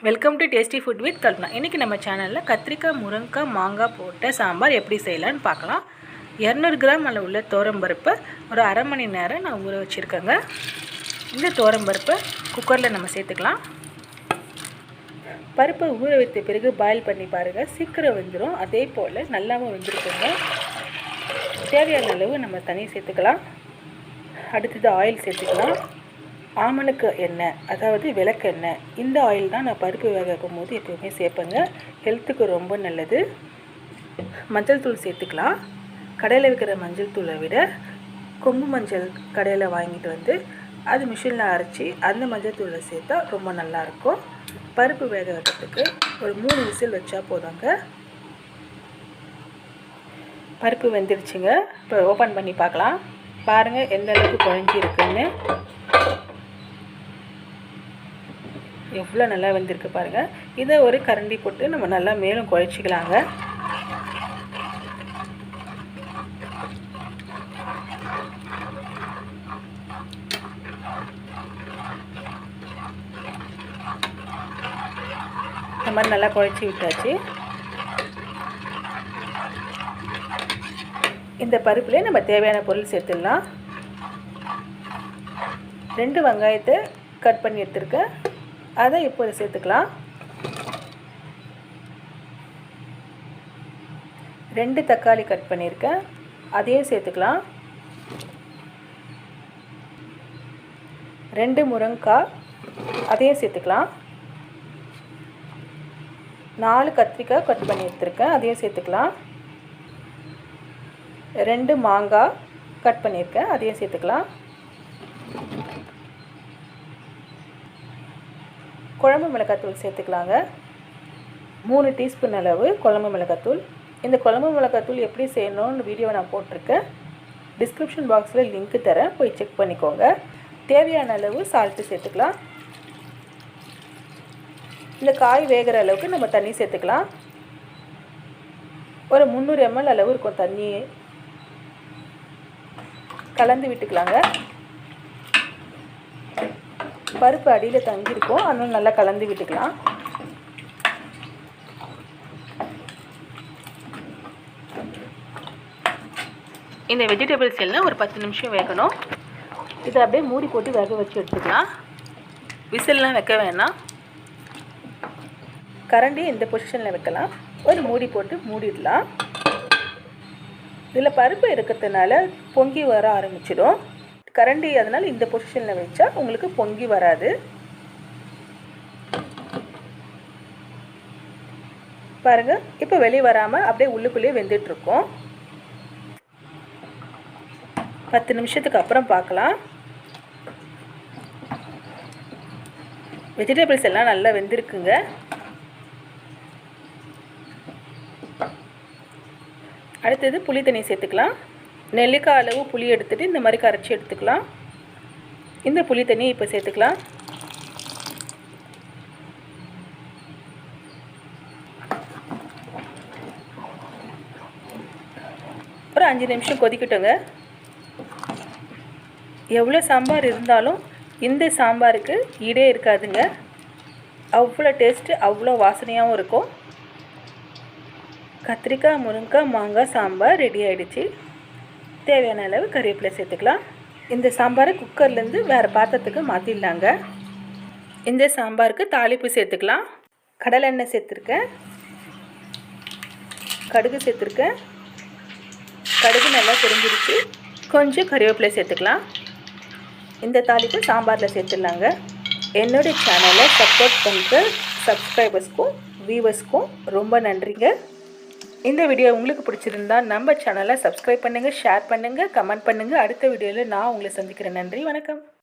Welcome to tasty food with Kalpana. இன்றைக்கி நம்ம சேனலில் கத்திரிக்காய், முருங்கைக்காய், மாங்காய் போட்ட சாம்பார் எப்படி செய்யலான்னு பார்க்கலாம். 200 கிராம் உள்ள துவரம்பருப்பை ஒரு அரை மணி நேரம் நான் ஊற வச்சுருக்கேங்க. இந்த துவரம்பருப்பை குக்கரில் நம்ம சேர்த்துக்கலாம். பருப்பை ஊற வைத்த பிறகு பாயில் பண்ணி பாருங்கள், சீக்கிரம் வெந்துடும். அதே போல் நல்லாவும் வெந்திருக்குங்க. தேவையான அளவு நம்ம தண்ணி சேர்த்துக்கலாம். அடுத்தது ஆயில் சேர்த்துக்கலாம். ஆமணக்கு எண்ணெய், அதாவது விளக்கெண்ணெய். இந்த ஆயில் தான் நான் பருப்பு வேக வைக்கும் போது எப்போவுமே சேர்ப்பேங்க. ஹெல்த்துக்கு ரொம்ப நல்லது. மஞ்சள் தூள் சேர்த்துக்கலாம். கடையில் வைக்கிற மஞ்சள் தூளை விட கொம்பு மஞ்சள் கடையில் வாங்கிட்டு வந்து அது மிஷினில் அரைச்சி அந்த மஞ்சள் தூளை சேர்த்தா ரொம்ப நல்லாயிருக்கும். பருப்பு வேக வைக்கிறதுக்கு ஒரு 3 விசில் வச்சா போதுங்க. பருப்பு வெந்துடுச்சுங்க. இப்போ ஓப்பன் பண்ணி பார்க்கலாம். பாருங்கள் எந்த அளவுக்கு குழஞ்சி இருக்குன்னு. எவ்வளோ நல்லா வெந்திருக்கு பாருங்கள். இதை ஒரு கரண்டி போட்டு நம்ம நல்லா மேலும் குழச்சிக்கலாங்க. இந்த மாதிரி நல்லா குழச்சி விட்டாச்சு. இந்த பருப்புலேயே நம்ம தேவையான பொருள் சேர்த்துடலாம். 2 வெங்காயத்தை கட் பண்ணி எடுத்துருக்கேன், அதை இப்போது சேர்த்துக்கலாம். 2 தக்காளி கட் பண்ணியிருக்கேன், அதையும் சேர்த்துக்கலாம். 2 முருங்கைக்காய், அதையும் சேர்த்துக்கலாம். 4 கத்திரிக்காய் கட் பண்ணி எடுத்துருக்கேன், அதையும் சேர்த்துக்கலாம். 2 மாங்காய் கட் பண்ணியிருக்கேன், அதையும் சேர்த்துக்கலாம். குழம்பு மிளகாத்தூள் சேர்த்துக்கலாங்க. 3 டீஸ்பூன் அளவு குழம்பு மிளகாத்தூள். இந்த குழம்பு மிளகாத்தூள் எப்படி செய்யணும்னு வீடியோ நான் போட்டிருக்கேன். டிஸ்கிரிப்ஷன் பாக்ஸில் லிங்க்கு தரேன், போய் செக் பண்ணிக்கோங்க. தேவையான அளவு சால்ட்டு சேர்த்துக்கலாம். இந்த காய் வேகிற அளவுக்கு நம்ம தண்ணி சேர்த்துக்கலாம். ஒரு 300 ml அளவு இருக்கும் தண்ணி. கலந்து விட்டுக்கலாங்க. பருப்பு அடியில் தங்கியிருக்கும், அதனால் நல்லா கலந்து விட்டுக்கலாம். இந்த வெஜிடபிள்ஸ் எல்லாம் ஒரு 10 நிமிஷம் வேகணும். இதை அப்படியே மூடி போட்டு வேக வச்சு எடுத்துக்கலாம். விசில்லாம் வைக்க வேணாம். கரண்டி இந்த பொசிஷனில் வைக்கலாம். ஒரு மூடி போட்டு மூடிடலாம். இதில் பருப்பு இருக்கிறதுனால பொங்கி வர ஆரம்பிச்சிடும். கரண்டி அதனால் இந்த பொசிஷனில் வச்சா உங்களுக்கு பொங்கி வராது. பாருங்கள், இப்போ வெளியே வராமல் அப்படியே உள்ளுக்குள்ளேயே வெந்துட்டுருக்கோம். 10 நிமிஷத்துக்கு அப்புறம் பார்க்கலாம். வெஜிடபிள்ஸ் எல்லாம் நல்லா வெந்திருக்குங்க. அடுத்தது புளி தண்ணி சேர்த்துக்கலாம். நெல்லிக்காய் அளவு புளி எடுத்துகிட்டு இந்த மாதிரி கரைச்சி எடுத்துக்கலாம். இந்த புளி தண்ணி இப்போ சேர்த்துக்கலாம். ஒரு 5 நிமிஷம் கொதிக்கட்டுங்க. எவ்வளோ சாம்பார் இருந்தாலும் இந்த சாம்பாருக்கு ஈடே இருக்காதுங்க. அவ்வளோ டேஸ்ட்டு, அவ்வளோ வாசனையாகவும் இருக்கும். கத்திரிக்காய், முருங்கைக்காய், மாங்காய் சாம்பார் ரெடி ஆகிடுச்சு. தேவையான அளவு கறிவேப்பிலை சேர்த்துக்கலாம். இந்த சாம்பாரை குக்கர்லேருந்து வேறு பாத்திரத்துக்கு மாற்றிடலாங்க. இந்த சாம்பாருக்கு தாளிப்பு சேர்த்துக்கலாம். கடலை எண்ணெய் சேர்த்துருக்கேன், கடுகு சேர்த்துருக்கேன். கடுகு நல்லா பொரிஞ்சிருச்சு. கொஞ்சம் கறிவேப்பிலை சேர்த்துக்கலாம். இந்த தாளிப்பு சாம்பாரில் சேர்த்துடலாங்க. என்னுடைய சேனலை சப்போர்ட் பண்ணுற சப்ஸ்கிரைபர்ஸ்க்கும் வியூவர்ஸ்க்கும் ரொம்ப நன்றிங்க. இந்த வீடியோ உங்களுக்கு பிடிச்சிருந்தா நம்ம சேனலை சப்ஸ்கிரைப் பண்ணுங்கள், ஷேர் பண்ணுங்கள், கமெண்ட் பண்ணுங்கள். அடுத்த வீடியோவில் நான் உங்களை சந்திக்கிறேன். நன்றி, வணக்கம்.